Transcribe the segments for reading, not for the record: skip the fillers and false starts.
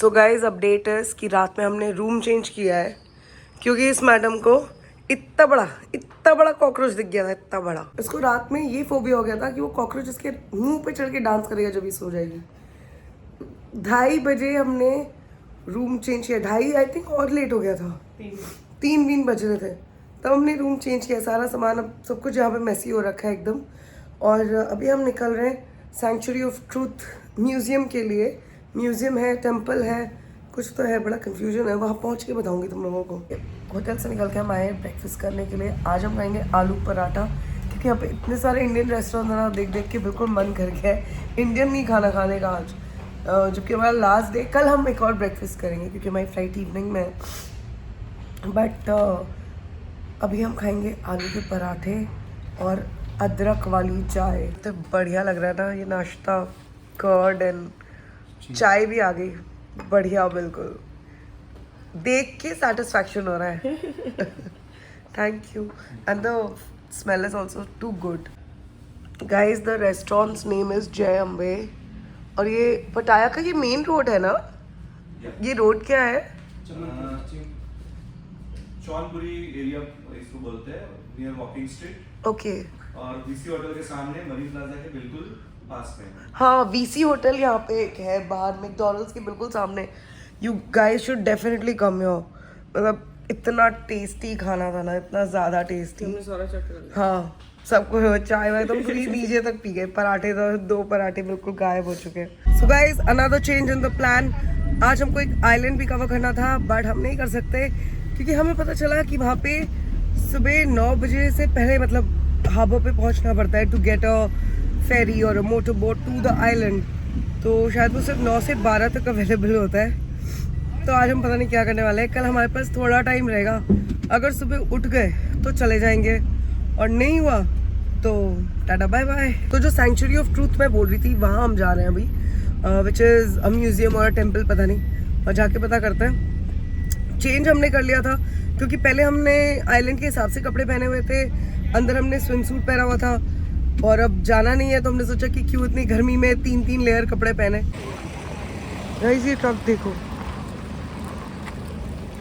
So guys update is कि रात में हमने रूम चेंज किया है क्योंकि इस मैडम को इतना बड़ा कॉकरोच दिख गया था, इतना बड़ा। इसको रात में ये फोबिया हो गया था कि वो कॉकरोच इसके मुंह पे चढ़ के डांस करेगा जब ये सो जाएगी। 2:30 बजे हमने रूम चेंज किया, 2:30 आई थिंक और लेट हो गया था, 3 बज रहे थे तब हमने रूम चेंज किया। सारा सामान अब सब कुछ यहाँ पे मैसी हो रखा है एकदम। और अभी हम निकल रहे हैं सैंक्चुरी ऑफ ट्रूथ म्यूजियम के लिए। म्यूजियम है, टेम्पल है, कुछ तो है, बड़ा कंफ्यूजन है, वहाँ पहुँच के बताऊँगी तुम लोगों को। होटल से निकल के हम आए ब्रेकफास्ट करने के लिए। आज हम खाएंगे आलू पराठा क्योंकि यहाँ पे इतने सारे इंडियन रेस्टोरेंट ना देख के बिल्कुल मन कर गया है इंडियन नहीं खाना खाने का आज, जबकि हमारा लास्ट डे। कल हम एक और ब्रेकफास्ट करेंगे क्योंकि हमारी फ्लाइट इवनिंग में है। बट अभी हम खाएंगे आलू के पराठे और अदरक वाली चाय। तो बढ़िया लग रहा है ना ये नाश्ता, कर्ड एंड चाय भी आ गई, बढ़िया, बिल्कुल देख के सेटिस्फैक्शन हो रहा है। Thank you and the smell is also too good. Guys the restaurant's name is Jai Ambe और ये पटाया का ये मेन रोड है ना? ये रोड क्या है? चौनपुरी एरिया इसको बोलते हैं, नियर वॉकिंग स्ट्रीट। ओके। और वीसी होटल के सामने मरीन प्लाजा के बिल्कुल पास में। हाँ, वीसी होटल यहाँ पे एक है बाहर, मैकडॉनल्ड्स के बिल्कुल सामने। You guys should definitely come here. मतलब इतना टेस्टी खाना था ना, इतना ज़्यादा टेस्टी। हाँ, सबको चाय वाय तो फ्री दीजिए तक पी गए। पराठे तो 2 पराठे बिल्कुल गायब हो चुके हैं। So guys another change in the plan. आज हमको एक आइलैंड भी कवर करना था बट हम नहीं कर सकते क्योंकि हमें पता चला कि वहाँ पे सुबह 9 बजे से पहले मतलब हार्बर पे पहुँचना पड़ता है टू गेट अ फेरी और motor boat to the island. तो शायद वो सिर्फ 9 से 12 तक अवेलेबल होता है। तो आज हम पता नहीं क्या करने वाले हैं। कल हमारे पास थोड़ा टाइम रहेगा, अगर सुबह उठ गए तो चले जाएंगे और नहीं हुआ तो टाटा बाय बाय। तो जो सैंक्चुरी ऑफ ट्रूथ मैं बोल रही थी वहाँ हम जा रहे हैं अभी, विच इज़ अ म्यूजियम और टेम्पल, पता नहीं, और जाके पता करते हैं। चेंज हमने कर लिया था क्योंकि पहले हमने आइलैंड के हिसाब से कपड़े पहने हुए थे, अंदर हमने स्विम सूट पहना हुआ था और अब जाना नहीं है तो हमने सोचा कि क्यों इतनी गर्मी में 3 लेयर कपड़े पहने। गाइस ये ट्रक देखो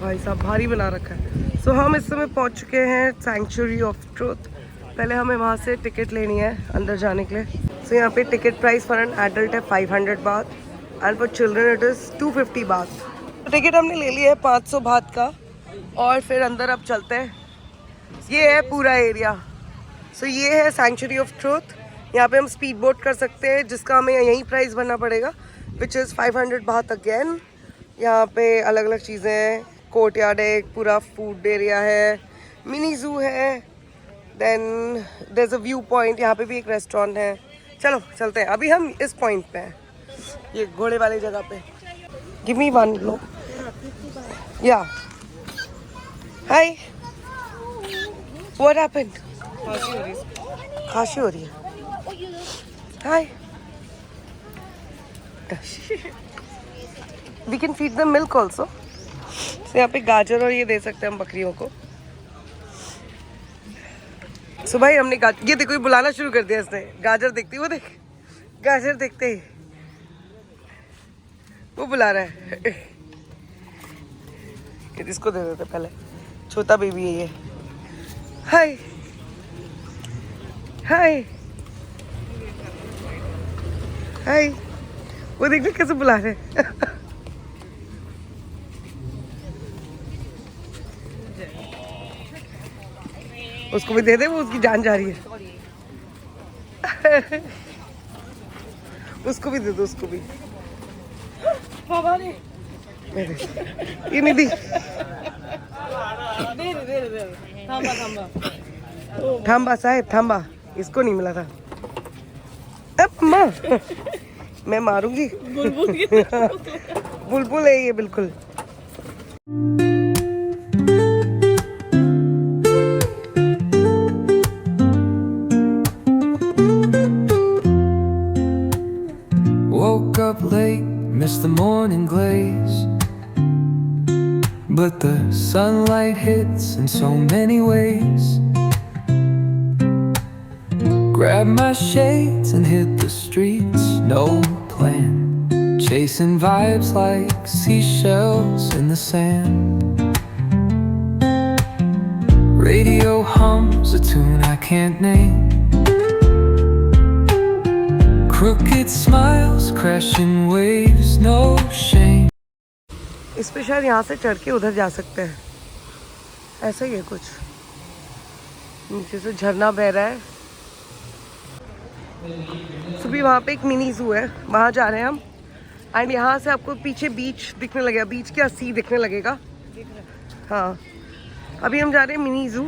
भाई साहब, भारी बना रखा है। सो हम इस समय पहुंच चुके हैं सैंक्चुरी ऑफ ट्रूथ। पहले हमें वहां से टिकट लेनी है अंदर जाने के लिए। सो यहाँ पे ticket price for an adult है 500 बात and for children it is 250 बात। टिकट हमने ले लिया है 500 बात का और फिर अंदर अब चलते हैं। ये है पूरा एरिया। सो ये है सैंक्चुरी ऑफ ट्रूथ। यहाँ पे हम स्पीड बोट कर सकते हैं जिसका हमें यहीं प्राइस भरना पड़ेगा, विच इज़ 500 बात अगेन। यहाँ पे अलग अलग चीज़ें हैं, कोर्ट यार्ड है, पूरा फूड एरिया है, मिनी जू है, then there is a view point. यहाँ पे भी एक रेस्टोरेंट है। चलो चलते हैं, अभी हम इस पॉइंट पे हैं, ये घोड़े वाली जगह पे। गिव मी 1 लो। या हाय, व्हाट हैपेंड? खांसी हो रही है। Hi, we can feed the milk also. यहाँ पे गाजर और ये दे सकते हैं हम बकरियों को। सो भाई हमने ये देखो, ये बुलाना शुरू कर दिया इसने। गाजर देखती, वो देख, गाजर देखते ही वो बुला रहा है। इसको दे देते पहले, छोटा बेबी है ये। हाय हाय हाय, वो देखते कैसे बुला रहे हैं। उसको भी दे दे, वो उसकी जान जा रही है। उसको भी दे दो, उसको भी। ये नहीं दी। थांबा साहेब, थांबा, इसको नहीं मिला था। अब माँ मैं मारूंगी। बुलबुल है ये बिल्कुल। Woke up late, missed the morning glaze, but the sunlight hits in so many ways. Grabbed my shades and hit the streets, no plan, chasing vibes like seashells in the sand. Radio hums a tune I can't name. Crooked smiles, crashing waves, no shame. इस पे शायद यहाँ से चढ़ के उधर जा सकते हैं, ऐसा ही है कुछ। नीचे से झरना बह रहा है। सुबह वहाँ पे एक मिनी ज़ू है, वहाँ जा रहे हैं हम। एंड यहाँ से आपको पीछे बीच दिखने लगेगा, बीच क्या सी दिखने लगेगा। हाँ, अभी हम जा रहे हैं मिनी ज़ू।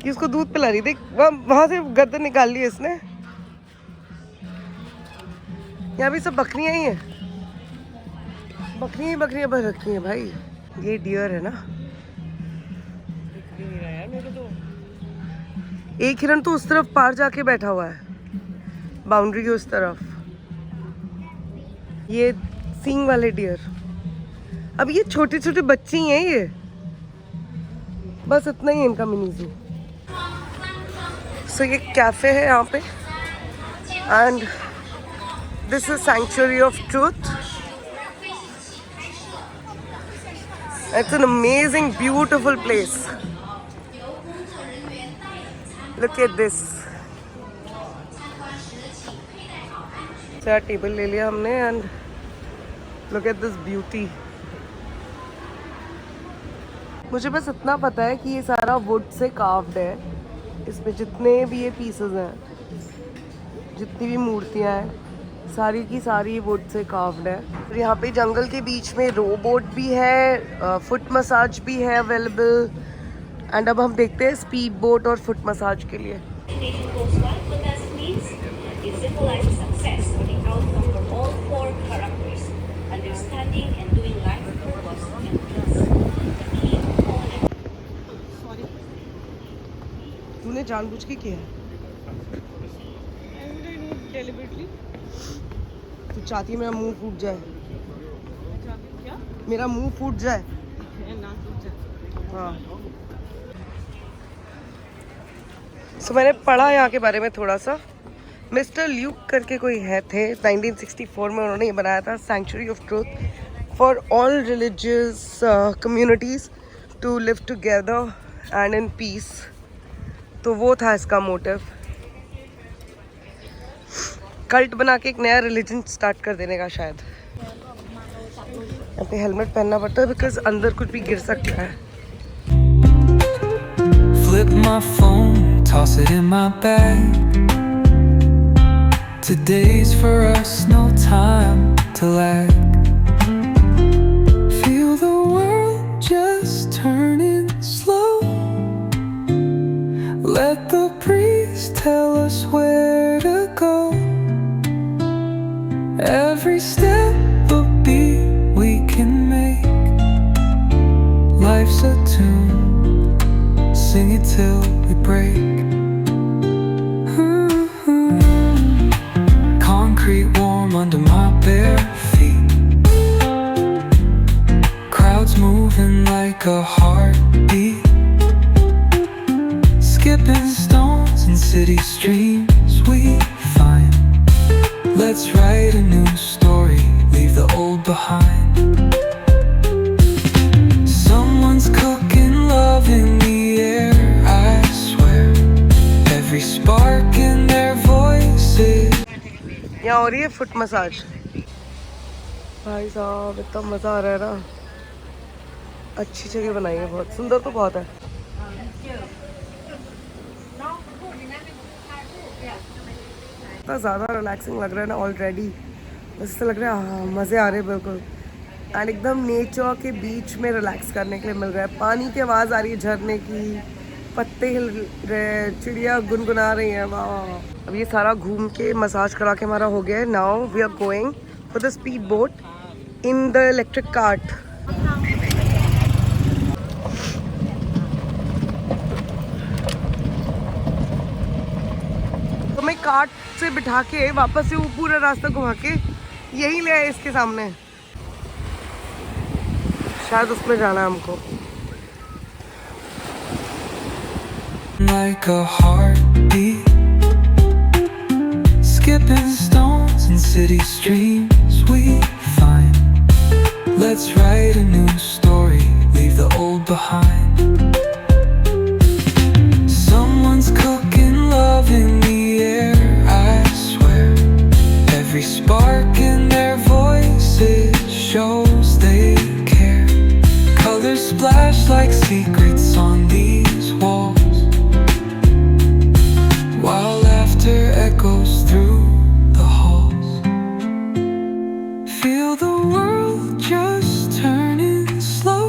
कि उसको दूध पिला रही, देख वहाँ से गर्दन निकाल ली इसने। यहाँ भी सब बकरियाँ ही हैं, बकरियाँ भर रखी हैं भाई। ये डियर है ना, एक हिरन तो उस तरफ पार जाके बैठा हुआ है, बाउंड्री के उस तरफ। ये सींग वाले डियर। अब ये छोटे छोटे बच्चे ही हैं ये, बस इतना ही है इनका मिनी ज़ू। सो ये कैफे है यहाँ पे, and this is sanctuary of truth. It's an amazing beautiful place. Look at this. Table ले लिया हमने, and look at this beauty. मुझे बस इतना पता है कि ये सारा वुड से कार्व्ड है। इसमें जितने भी ये पीसेस हैं, जितनी भी मूर्तियाँ हैं, सारी की सारी वुड से कार्व्ड है। और यहाँ पे जंगल के बीच में रोबोट भी है, फुट मसाज भी है अवेलेबल। एंड अब हम देखते हैं स्पीड बोट और फुट मसाज के लिए। तूने जानबूझ के किया है? तू चाहती है मेरा मुंह फूट जाए? क्या? मेरा मुंह फूट जाए? ना फूट जाए। हाँ। सो मैंने पढ़ा यहाँ के बारे में थोड़ा सा। मिस्टर ल्यूक करके कोई है थे, 1964 में उन्होंने ये बनाया था, sanctuary of truth for all religious communities to live together and in peace. तो वो था इसका मोटिव, कल्ट बना के एक नया रिलीजन स्टार्ट कर देने का शायद। यहाँ पे हेलमेट पहनना पड़ता है बिकॉज अंदर कुछ भी गिर सकता है। Flip my phone, toss it in my bag. Today's for us, no time to lag. Feel the world just turning slow. Let the breeze tell us where to go. Every step a beat we can make. Life's a tune, sing it till we break. Concrete warm under my bare feet. Crowds moving like a heartbeat. Skipping stones in city streams we find. Let's write a new story, leave the old behind. Someone's cooking love in the air, I swear. Every spark in their voices. यहाँ हो रही है foot massage. भाई साहब इतना मज़ा आ रहा है ना, अच्छी जगह बनाई है, बहुत सुंदर तो बहुत है। इतना ज़्यादा रिलैक्सिंग लग रहा है ना ऑलरेडी, बस ऐसा लग रहा है हाँ मज़े आ रहे हैं बिल्कुल। एंड एकदम नेचर के बीच में रिलैक्स करने के लिए मिल रहा है। पानी की आवाज़ आ रही है, झरने की, पत्ते हिल रहे, चिड़िया गुनगुना रही हैं। वाह। अब ये सारा घूम के मसाज करा के हमारा हो गया है। Now we are going for the speed boat in the electric cart. तो मैं कार्ट से बिठा के वापस से वो पूरा रास्ता घुमा के यही ले आए इसके सामने, शायद उसमें जाना है हमको। Like a heartbeat, skipping stones in city streams we find. Let's write a new story, leave the old behind. Someone's cooking love in the air, I swear. Every spark in their voices shows they care. Colors splash like secrets on these walls, while laughter echoes through the halls. Feel the world just turning slow.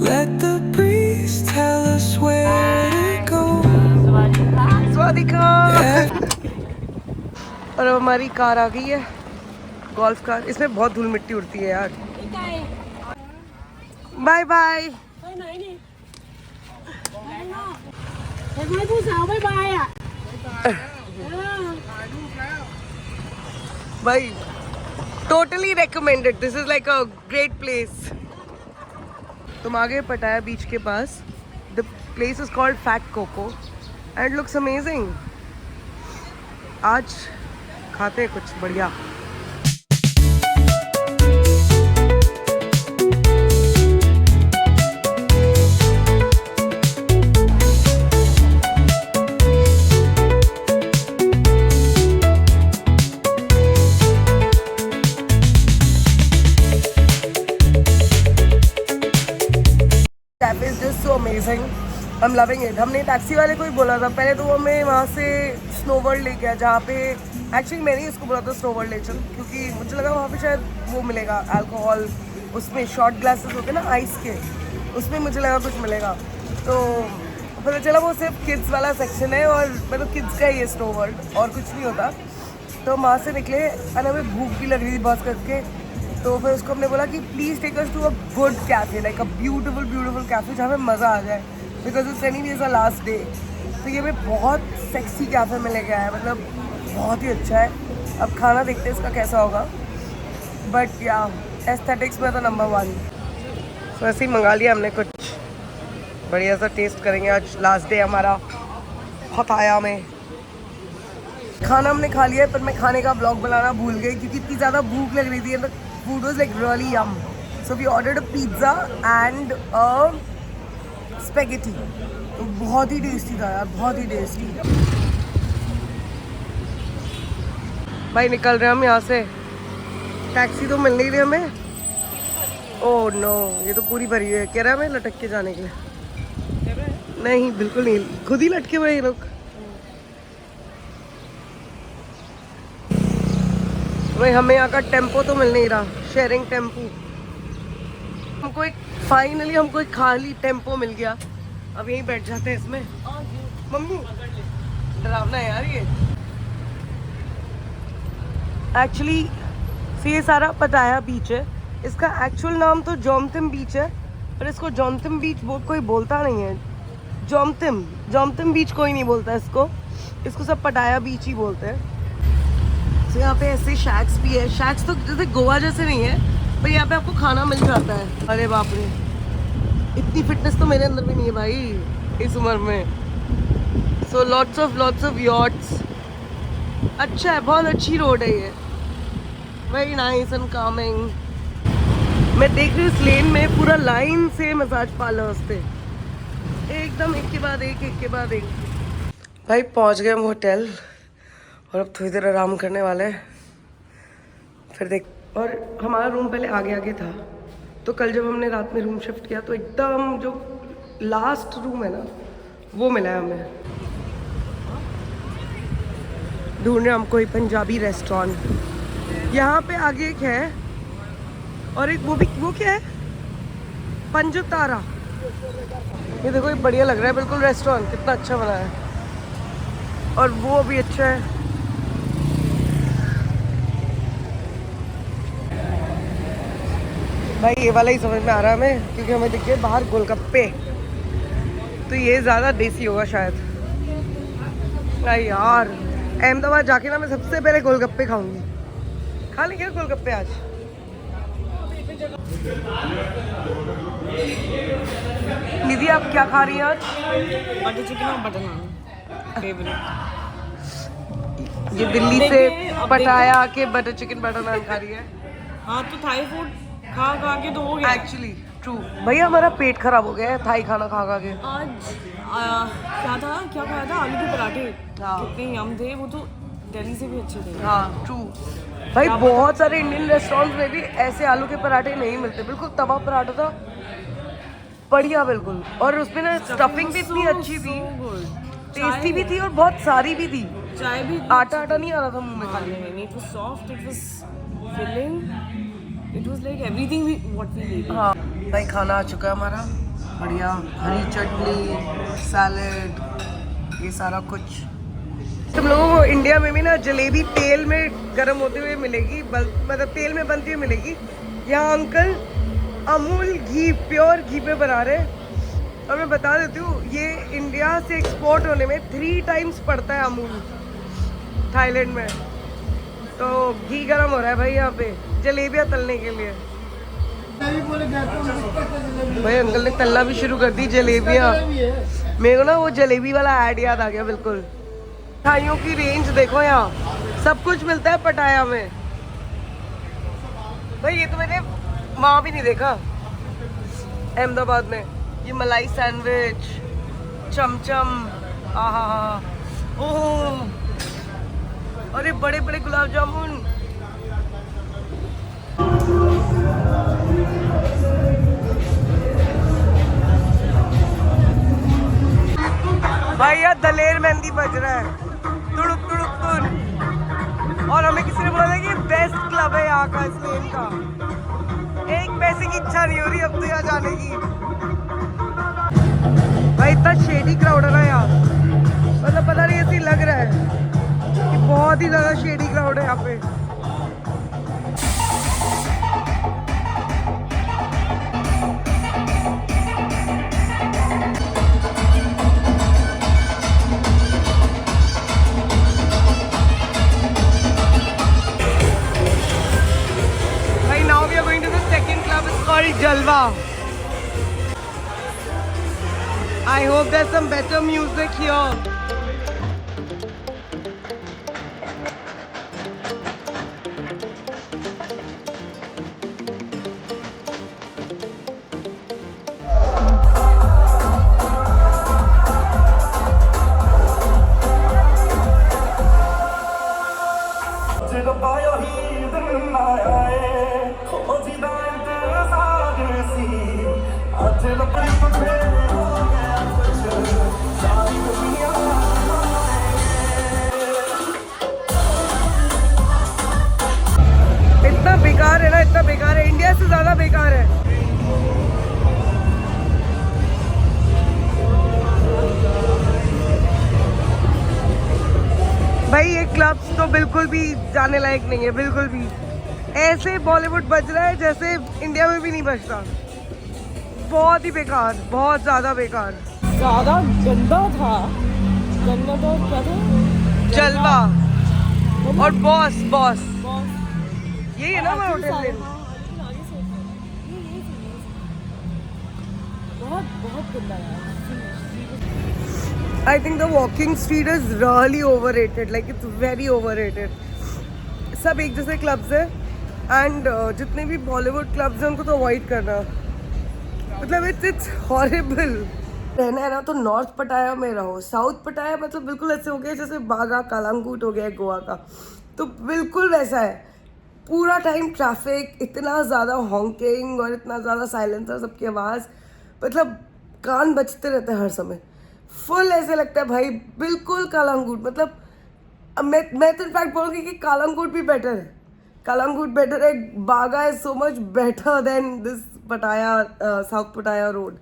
Let the breeze tell us where to go. स्वादिका। और अब हमारी car आ गई है, golf car. इसमें बहुत धूल मिट्टी उड़ती है यार। Bye bye. เห็นไหมผู้สาวบ๊ายบายอ่ะ भाई totally recommended, this is like a great place. तुम आ गए पटाया बीच के पास। The place is called Fat Coco and looks amazing. आज खाते हैं कुछ बढ़िया। Cafe is just so amazing, I am loving it. हमने टैक्सी वाले को ही बोला था पहले, तो वो हमें वहाँ से स्नो वर्ल्ड ले गया, जहाँ पे एक्चुअली मैंने इसको बोला था स्नो वर्ल्ड ले चल, क्योंकि मुझे लगा वहाँ पे शायद वो मिलेगा अल्कोहल, उसमें शॉर्ट ग्लासेस होते ना आइस के, उसमें मुझे लगा कुछ मिलेगा। तो पता चला वो सिर्फ किड्स वाला सेक्शन है, और मतलब किड्स का ही है स्नो वर्ल्ड, और कुछ नहीं होता। तो वहाँ से निकले और हमें भूख भी लग रही थी बहुत करके, तो फिर उसको हमने बोला कि please take us to a good cafe, like a beautiful cafe जहाँ पे मज़ा आ जाए, because it's anyways a last day. तो ये भी बहुत सेक्सी कैफ़े में लेके आया, मतलब बहुत ही अच्छा है। अब खाना देखते हैं इसका कैसा होगा, बट या एस्थेटिक्स में तो नंबर 1। तो ऐसे ही मंगा लिया हमने, कुछ बढ़िया सा टेस्ट करेंगे आज, लास्ट डे हमारा पटाया में। खाना हमने खा लिया है, पर मैं खाने का ब्लॉग बनाना भूल गई क्योंकि इतनी ज़्यादा भूख लग रही थी। The food was like really yum, so we ordered a pizza and a spaghetti. बहुत ही टेस्टी था यार, बहुत ही टेस्टी। भाई निकल रहे हम यहाँ से, टैक्सी तो मिल नहीं रही हमें। ओह नो, ये तो पूरी भरी हुई है। कह रहा है हमें लटक के जाने के लिए। नहीं बिल्कुल नहीं, खुद ही लटके हुए ये लोग। भाई हमें यहाँ का टेम्पो तो मिल नहीं रहा, शेयरिंग टेम्पो। हमको एक फाइनली हमको एक खाली टेम्पो मिल गया। अब यहीं बैठ जाते हैं इसमें। मम्मी डरावना है यार ये। एक्चुअली ये सारा पटाया बीच है, इसका एक्चुअल नाम तो जोमतिम बीच है, पर इसको जोमतिम बीच कोई बोलता नहीं है। जोमतिम बीच कोई नहीं बोलता इसको सब पटाया बीच ही बोलते हैं। तो यहाँ पे ऐसे शैक्स भी है। शैक्स तो जैसे गोवा जैसे नहीं है, पर यहाँ पे आपको खाना मिल जाता है। अरे बाप रे, इतनी फिटनेस तो मेरे अंदर भी नहीं है भाई इस उम्र में। So lots of yachts. अच्छा है, बहुत अच्छी रोड है ये, वेरी नाइस एंड कामिंग। मैं देख रही हूँ इस लेन में पूरा लाइन से मसाज पार्लर्स थे, एकदम एक के बाद एक। भाई पहुँच गए हम होटल, और अब थोड़ी देर आराम करने वाले हैं, फिर देख। और हमारा रूम पहले आगे था, तो कल जब हमने रात में रूम शिफ्ट किया तो एकदम जो लास्ट रूम है ना वो मिला है हमें। ढूंढ रहे हम कोई पंजाबी रेस्टोरेंट। यहाँ पे आगे एक है, और एक वो क्या है, पंजतारा। ये देखो, ये बढ़िया लग रहा है बिल्कुल रेस्टोरेंट, कितना अच्छा बना है। और वो भी अच्छा है। भाई ये वाला ही समझ में आ रहा है हमें, क्योंकि हमें दिख गए बाहर गोलगप्पे, तो ये ज़्यादा देसी होगा शायद। भाई यार अहमदाबाद जाके ना मैं सबसे पहले गोलगप्पे खाऊंगी। खा लेंगे गोलगप्पे आज। निधि आप क्या खा रही हैं आज? बटर चिकन और बटर नान फेवरेट। ये दिल्ली से पटाया के बटर चिकन बटर नान खा रही है। हाँ तो थाई फूड खा खा के तो हो गया। एक्चुअली ट्रू भैया, हमारा पेट खराब हो गया है थाई खाना खा खा के। आज क्या खाया था? आलू के पराठे। हाँ। कितने यम थे, वो तो दिल्ली से भी अच्छे थे। हाँ ट्रू भाई, बहुत सारे इंडियन रेस्टोरेंट्स में भी ऐसे आलू के पराठे नहीं मिलते। बिल्कुल तवा पराठा था, बढ़िया बिल्कुल, और उसमें ना स्टफिंग भी इतनी अच्छी थी, टेस्टी भी थी और बहुत सारी भी थी। चाय भी आटा आटा नहीं आ रहा था मुंह में खाली। It was soft, it was filling, it was like everything what we need. हाँ भाई, खाना आ चुका है हमारा, बढ़िया हरी चटनी, सैलेड, ये सारा कुछ। तुम लोगों को इंडिया में भी ना जलेबी तेल में गर्म होते हुए मिलेगी, मतलब तेल में बनती हुई मिलेगी। यहाँ अंकल अमूल घी, प्योर घी पे बना रहे हैं। और मैं बता देती हूँ, ये इंडिया से एक्सपोर्ट होने में 3 टाइम्स पड़ता है अमूल थाईलैंड में। तो घी गर्म हो रहा है भाई यहाँ पे जलेबियाँ तलने के लिए। भाई अंकल ने तलना भी शुरू कर दी जलेबियाँ। मेरे को ना वो जलेबी वाला ऐड याद आ गया बिल्कुल। मिठाइयों की रेंज देखो, यहाँ सब कुछ मिलता है पटाया में। भाई ये तो मैंने वहाँ भी नहीं देखा अहमदाबाद में। ये मलाई सैंडविच, चमचम, आहा, ओह, अरे बड़े बड़े गुलाब जामुन। भाई यार दलेर मेहंदी बज रहा है, तुड़ुक तुड़ुक तुड़। और हमें किसी ने बोला था कि बेस्ट क्लब है यहाँ का, इस लेन का। एक पैसे की इच्छा नहीं हो रही अब तो यहाँ जाने की। भाई इतना शेडी क्राउड है ना यहाँ, मतलब पता नहीं ऐसे लग रहा है कि बहुत ही ज्यादा शेडी क्राउड है यहाँ पे। Jalwa. I hope there's some better music here. इतना बेकार है ना, इतना बेकार है, इंडिया से ज्यादा बेकार है। भाई ये क्लब्स तो बिल्कुल भी जाने लायक नहीं है, बिल्कुल भी। ऐसे बॉलीवुड बज रहा है जैसे इंडिया में भी नहीं बजता। बहुत ही बेकार, बहुत ज्यादा बेकार। ज्यादा गंदा था, गंदा तो क्या था? जलवा और बॉस बॉस, यही है ना हमारा होटल। बहुत बहुत गंदा यार। I think the walking street is really overrated, like it's very overrated. सब एक जैसे क्लब्स है एंड जितने भी बॉलीवुड क्लब्स हैं उनको तो अवॉइड करना, मतलब इट्स हॉरिबल। रहना है ना तो नॉर्थ पटाया में रहो। साउथ पटाया मतलब बिल्कुल ऐसे हो गया जैसे बागा कालांगूट हो गया गोवा का, तो बिल्कुल वैसा है। पूरा टाइम ट्रैफिक, इतना ज़्यादा हॉन्किंग और इतना ज़्यादा साइलेंसर, सबकी आवाज़, मतलब कान बजते रहते हैं हर समय। फुल ऐसे लगता है भाई बिल्कुल कालांगूट। मतलब मैं तो इनफैक्ट बोलूँगी कि कालांगूट भी बेटर है, कालांगूट बेटर है। बागा is so much better than this पटाया, साउथ पटाया रोड।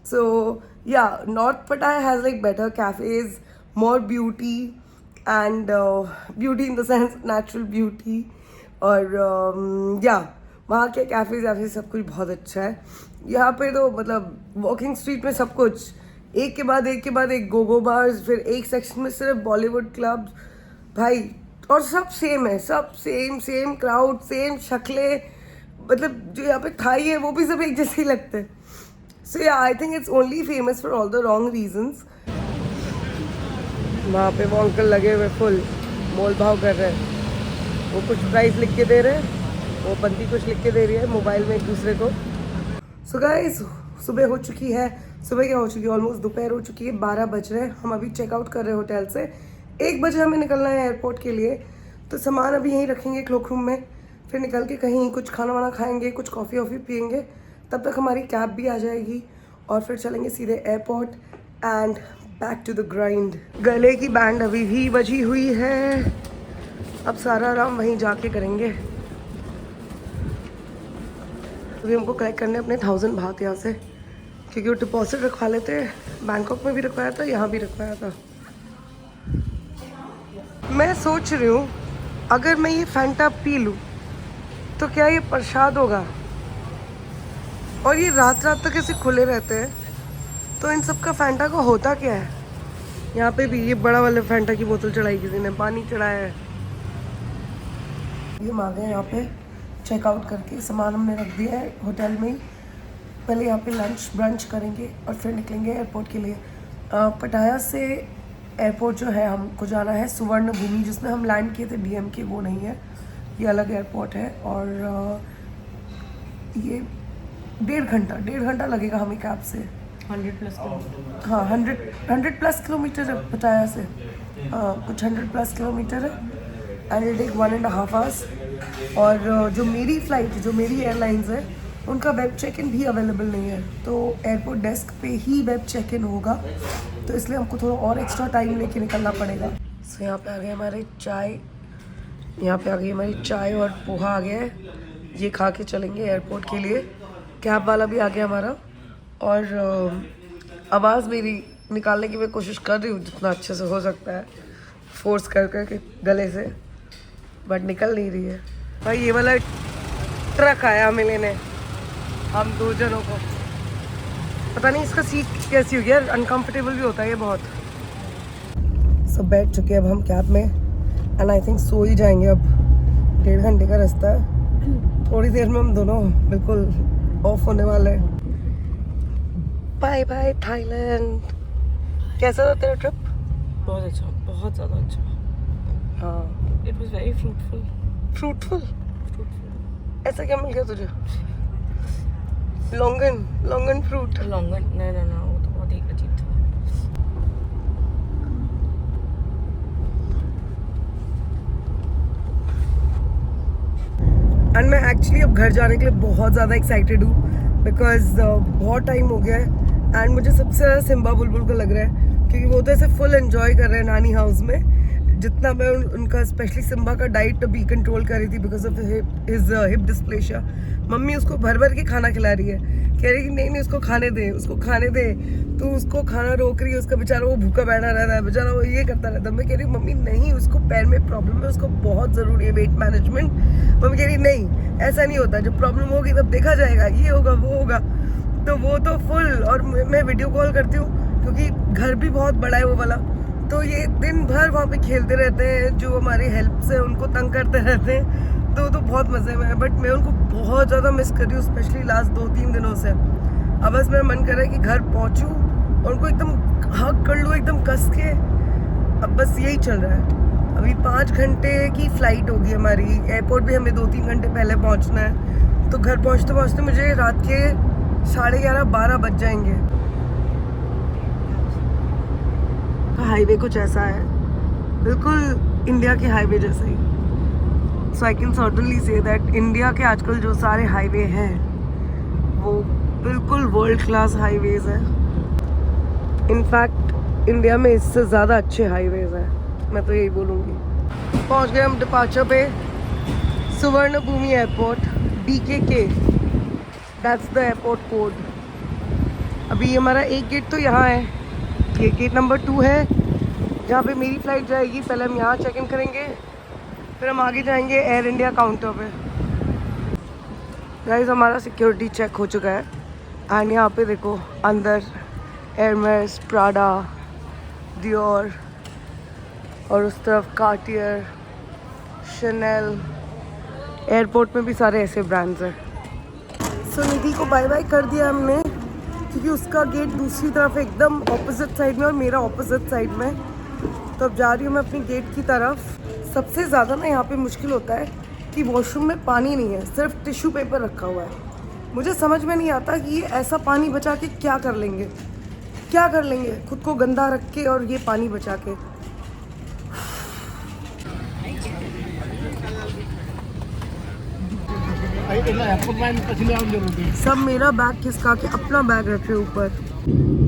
सो या नॉर्थ पटाया has like better cafes, more beauty and beauty in the sense natural beauty. और या वहाँ के कैफेज वैफे सब कुछ बहुत अच्छा है। यहाँ पे तो मतलब वॉकिंग स्ट्रीट में सब कुछ एक के बाद एक के बाद एक गोगो बार्स, फिर एक सेक्शन में सिर्फ बॉलीवुड क्लब्स भाई, और सब सेम है, सब सेम क्राउड, सेम शक्लें, मतलब जो यहाँ पे थाई है वो भी सब एक जैसे ही लगते हैं। सो या I think it's only famous for all the wrong reasons. वहाँ पे वो अंकल लगे हुए फुल मोल भाव कर रहे हैं। वो कुछ प्राइस लिख के दे रहे हैं, वो बंदी कुछ लिख के दे रही है मोबाइल में एक दूसरे को। सो गाइस सुबह हो चुकी है, सुबह क्या हो चुकी है, ऑलमोस्ट दोपहर हो चुकी है, 12 बज रहे हैं। हम अभी चेकआउट कर रहे हैं होटल से। 1 बजे हमें निकलना है एयरपोर्ट के लिए, तो सामान अभी यहीं रखेंगे क्लोक रूम में, फिर निकल के कहीं कुछ खाना वाना खाएंगे, कुछ कॉफ़ी वॉफ़ी पियेंगे। तब तक हमारी कैब भी आ जाएगी और फिर चलेंगे सीधे airport and back to the grind. गले की बैंड अभी भी बजी हुई है, अब सारा आराम वहीं जाके करेंगे। अभी हमको कलेक्ट करने अपने 1000 बात यहाँ से, क्योंकि वो डिपॉजिट रखवा लेते हैं। बैंकॉक में भी रखवाया था, यहाँ भी रखवाया था। मैं सोच रही हूँ अगर मैं ये फैंटा पी लूँ तो क्या ये प्रसाद होगा? और ये रात रात तक ऐसे खुले रहते हैं, तो इन सब का फैंटा का होता क्या है? यहाँ पे भी ये बड़ा वाला फैंटा की बोतल चढ़ाई किसी ने, पानी चढ़ाया है। ये हम आ गए यहाँ पे चेकआउट करके, सामान हमने रख दिया है होटल में ही। पहले यहाँ पे लंच ब्रंच करेंगे और फिर निकलेंगे एयरपोर्ट के लिए। पटाया से एयरपोर्ट जो है हमको जाना है सुवर्ण भूमि, जिसमें हम लैंड किए थे DMK, वो नहीं है, ये अलग एयरपोर्ट है। और ये 1.5 घंटा लगेगा हमें कैब से। 100+ हाँ 100+ किलोमीटर है पटाया से, कुछ 100+ किलोमीटर है। And it take 1.5 hours. और जो मेरी फ़्लाइट, जो मेरी एयरलाइंस है, उनका वेब चेक इन भी अवेलेबल नहीं है, तो एयरपोर्ट डेस्क पे ही वेब चेक इन होगा, तो इसलिए हमको थोड़ा और एक्स्ट्रा टाइम लेके निकलना पड़ेगा। सो यहाँ पे आ गए हमारे चाय, यहाँ पे आ गई हमारी चाय और पोहा आ गया है। ये खा के चलेंगे एयरपोर्ट के लिए। कैब वाला भी आ गया हमारा। और आवाज़ मेरी निकालने की मैं कोशिश कर रही हूँ जितना अच्छे से हो सकता है, फोर्स कर के गले से, बट निकल नहीं रही है। भाई ये वाला ट्रक आया हमें लेने, हम 2 जनों को। पता नहीं इसका सीट कैसी होगी यार, अनकंफर्टेबल भी होता है ये बहुत। सब बैठ चुके हैं अब हम कैब में, एंड आई थिंक सो ही जाएंगे अब। 1.5 घंटे का रास्ता है, थोड़ी देर में हम दोनों बिल्कुल ऑफ होने वाले हैं। Bye bye Thailand. कैसा था तेरा ट्रिप? बहुत अच्छा, बहुत ज़्यादा अच्छा। हाँ, it was very fruitful. Fruitful? ऐसा क्या मिल गया तुझे? Longan fruit? लॉन्गन ना, वो तो बहुत ही अजीब था। एंड मैं एक्चुअली अब घर जाने के लिए बहुत ज़्यादा एक्साइटेड हूँ, बिकॉज बहुत टाइम हो गया है। एंड मुझे सबसे ज़्यादा सिम्बा बुलबुल का लग रहा है, क्योंकि वो तो ऐसे फुल एंजॉय कर रहे हैं नानी हाउस में। जितना मैं उनका स्पेशली सिम्बा का डाइट अभी कंट्रोल कर रही थी because of his hip dysplasia. Mummy उसको भर भर के खाना खिला रही है, कह रही कि नहीं उसको खाने दे, उसको खाने दे। तो उसको खाना रोक रही है, उसका बेचारा वो भूखा बैठा रहता है, बेचारा वो ये करता रहता है। मैं कह रही हूँ मम्मी नहीं, उसको पैर में प्रॉब्लम है, उसको बहुत ज़रूरी है वेट मैनेजमेंट। मम्मी कह रही नहीं ऐसा नहीं होता, जब प्रॉब्लम होगी तब देखा जाएगा, ये होगा वो होगा। तो वो तो फुल, और मैं वीडियो कॉल करती हूँ क्योंकि घर भी बहुत बड़ा है वो वाला, तो ये दिन भर वहाँ पे खेलते रहते हैं। जो हमारी हेल्प से उनको तंग करते रहते हैं, तो बहुत मज़े में है। बट मैं उनको बहुत ज़्यादा मिस कर रही हूँ, स्पेशली लास्ट 2-3 दिनों से। अब बस मेरा मन कर रहा है कि घर पहुँचूँ और उनको एकदम हग कर लूँ एकदम कस के। अब बस यही चल रहा है। अभी 5 घंटे की फ़्लाइट होगी हमारी, एयरपोर्ट भी हमें 2-3 घंटे पहले पहुँचना है, तो घर पहुँचते पहुँचते मुझे रात के 11:30-12 बज जाएंगे। हाईवे कुछ ऐसा है, बिल्कुल इंडिया के हाईवे जैसे ही। So I can certainly say that India के आजकल जो सारे हाईवे हैं वो बिल्कुल वर्ल्ड क्लास हाईवेज हैं। इनफैक्ट इंडिया में इससे ज़्यादा अच्छे हाईवेज हैं, मैं तो यही बोलूँगी। पहुँच गए हम डिपार्चर पे, Suvarnabhumi airport, BKK, that's the airport code. अभी हमारा एक गेट तो यहाँ है, ये गेट नंबर 2 है जहाँ पे मेरी फ़्लाइट जाएगी। पहले हम यहाँ चेक इन करेंगे, फिर हम आगे जाएंगे एयर इंडिया काउंटर पे। गाइस हमारा सिक्योरिटी चेक हो चुका है, एंड यहाँ पे देखो अंदर एरमेस, प्राडा, डियोर, और उस तरफ कार्टियर, शनेल। एयरपोर्ट में भी सारे ऐसे ब्रांड्स हैं। सो निधि को बाय बाय कर दिया हमने, क्योंकि उसका गेट दूसरी तरफ एकदम ऑपोजिट साइड में और मेरा ऑपोजिट साइड में। तो अब जा रही हूँ मैं अपनी गेट की तरफ। सबसे ज़्यादा ना यहाँ पे मुश्किल होता है कि वॉशरूम में पानी नहीं है, सिर्फ टिश्यू पेपर रखा हुआ है। मुझे समझ में नहीं आता कि ये ऐसा पानी बचा के क्या कर लेंगे, क्या कर लेंगे खुद को गंदा रख के और ये पानी बचा के। सब मेरा बैग खिसका के अपना बैग रखे ऊपर।